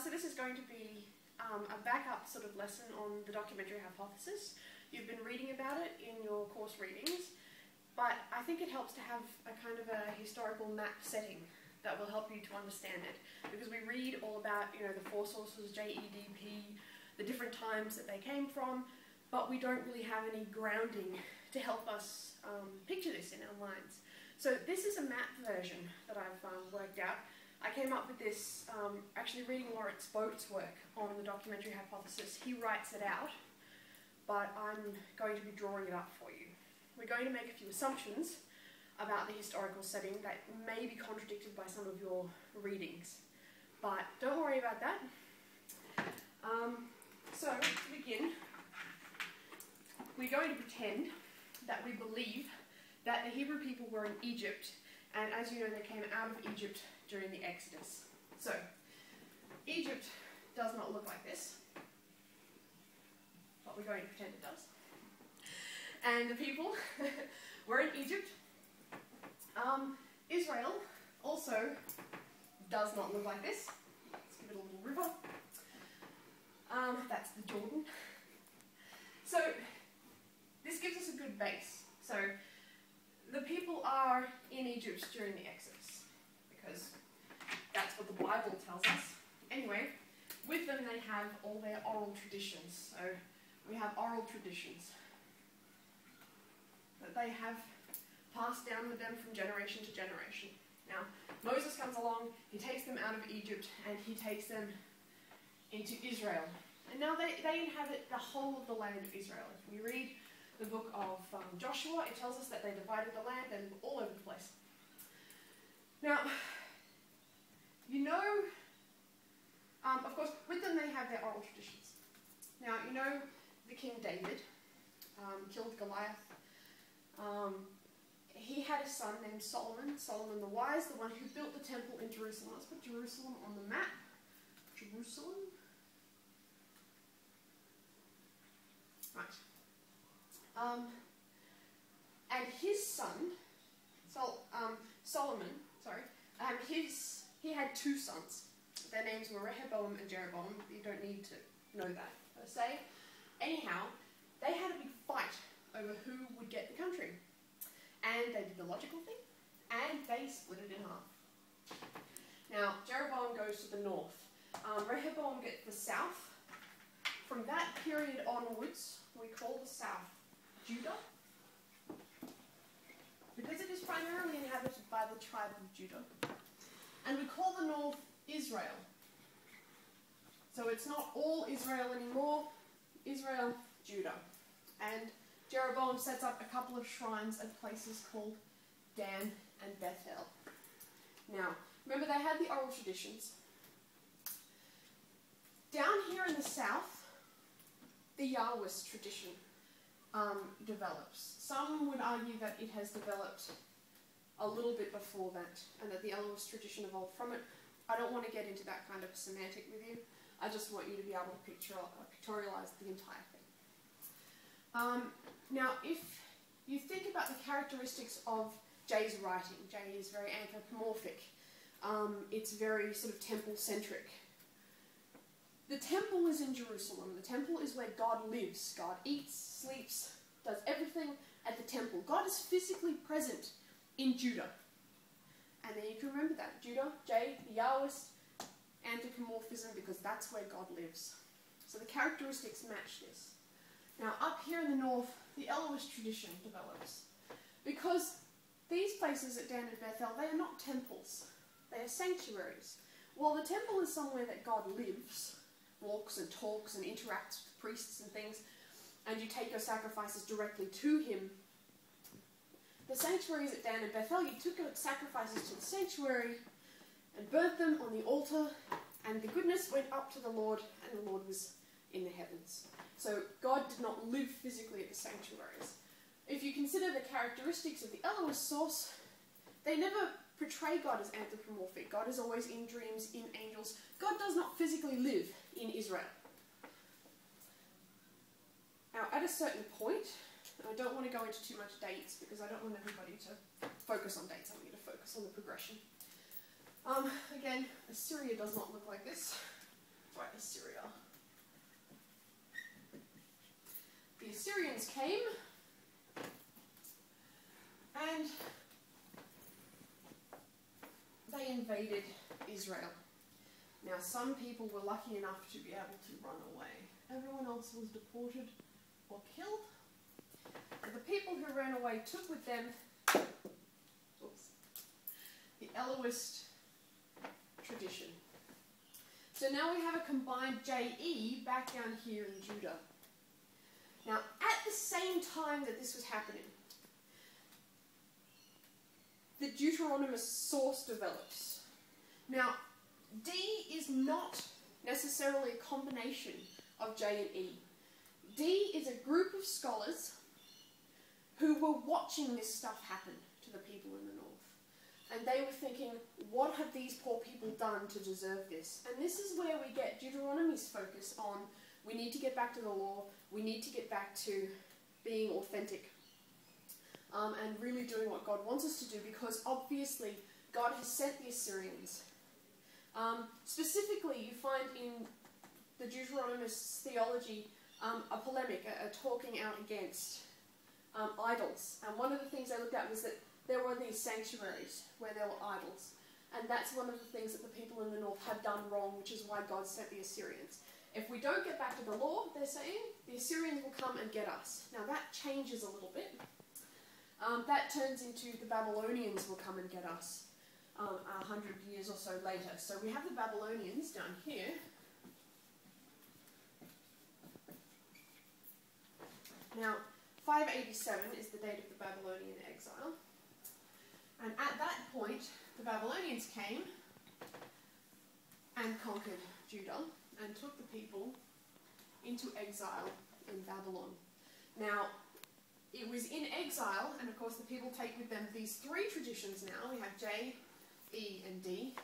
So this is going to be a backup sort of lesson on the documentary hypothesis. You've been reading about it in your course readings, but I think it helps to have a kind of a historical map setting that will help you to understand it, because we read all about, you know, the four sources, JEDP, the different times that they came from, but we don't really have any grounding to help us picture this in our minds. So this is a map version that I've worked out. I came up with this actually reading Lawrence Boat's work on the documentary hypothesis. He writes it out, but I'm going to be drawing it up for you. We're going to make a few assumptions about the historical setting that may be contradicted by some of your readings, but don't worry about that. So to begin, we're going to pretend that we believe that the Hebrew people were in Egypt, and as you know, they came out of Egypt during the Exodus. So Egypt does not look like this, but we're going to pretend it does. And the people were in Egypt. Israel also does not look like this. Let's give it a little river. That's the Jordan. So this gives us a good base. So the people are in Egypt during the Exodus, because that's what the Bible tells us. Anyway, with them they have all their oral traditions. So we have oral traditions that they have passed down with them from generation to generation. Now, Moses comes along, he takes them out of Egypt, and he takes them into Israel. And now they inhabit the whole of the land of Israel. If we read the book of Joshua, it tells us that they divided the land and were all over the place. Now, you know, of course, with them they have their oral traditions. Now, you know, the King David killed Goliath. He had a son named Solomon, Solomon the Wise, the one who built the temple in Jerusalem. Let's put Jerusalem on the map. Jerusalem. Right. And his son, Solomon, he had two sons. Their names were Rehoboam and Jeroboam. You don't need to know that per se. Anyhow, they had a big fight over who would get the country. And they did the logical thing, and they split it in half. Now, Jeroboam goes to the north. Rehoboam gets the south. From that period onwards, we call the south Judah, because it is primarily inhabited by the tribe of Judah. And we call the north Israel. So it's not all Israel anymore. Israel, Judah. And Jeroboam sets up a couple of shrines at places called Dan and Bethel. Now, remember they had the oral traditions. Down here in the south, the Yahwist tradition develops. Some would argue that it has developed a little bit before that, and that the Yahwist tradition evolved from it. I don't want to get into that kind of semantic with you. I just want you to be able to pictorialize the entire thing. Now, if you think about the characteristics of Jay's writing, Jay is very anthropomorphic. It's very sort of temple-centric. The temple is in Jerusalem. The temple is where God lives. God eats, sleeps, does everything at the temple. God is physically present in Judah. And then you can remember that. Judah, Jay, the Yahwist, anthropomorphism, because that's where God lives. So the characteristics match this. Now, up here in the north, the Elohist tradition develops. Because these places at Dan and Bethel, they are not temples. They are sanctuaries. While the temple is somewhere that God lives, walks and talks and interacts with priests and things, and you take your sacrifices directly to him, the sanctuaries at Dan and Bethel, you took your sacrifices to the sanctuary and burnt them on the altar, and the goodness went up to the Lord, and the Lord was in the heavens. So God did not live physically at the sanctuaries. If you consider the characteristics of the Elohist source, they never portray God as anthropomorphic. God is always in dreams, in angels. God does not physically live in Israel. Now, at a certain point, and I don't want to go into too much dates because I don't want everybody to focus on dates. I want you to focus on the progression. Again, Assyria does not look like this. Assyrians came and they invaded Israel. Now, some people were lucky enough to be able to run away. Everyone else was deported or killed. And the people who ran away took with them the Elohist tradition. So now we have a combined JE back down here in Judah. Now, at the same time that this was happening, the Deuteronomist source develops. Now, D is not necessarily a combination of J and E. D is a group of scholars who were watching this stuff happen to the people in the north. And they were thinking, what have these poor people done to deserve this? And this is where we get Deuteronomy's focus on, we need to get back to the law, we need to get back to being authentic, and really doing what God wants us to do, because obviously God has sent the Assyrians. Specifically, you find in the Deuteronomist's theology a polemic, a talking out against idols. And one of the things they looked at was that there were these sanctuaries where there were idols. And that's one of the things that the people in the north had done wrong, which is why God sent the Assyrians. If we don't get back to the law, they're saying, the Assyrians will come and get us. Now that changes a little bit. That turns into the Babylonians will come and get us 100 years or so later. So we have the Babylonians down here. Now, 587 is the date of the Babylonian exile. And at that point, the Babylonians came and conquered Judah and took the people into exile in Babylon. Now, it was in exile, and of course the people take with them these three traditions now. We have J, E, and D.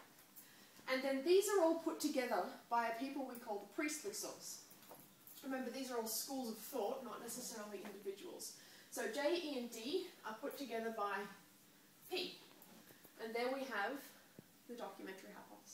And then these are all put together by a people we call the priestly source. Remember, these are all schools of thought, not necessarily individuals. So J, E, and D are put together by P. And there we have the documentary hypothesis.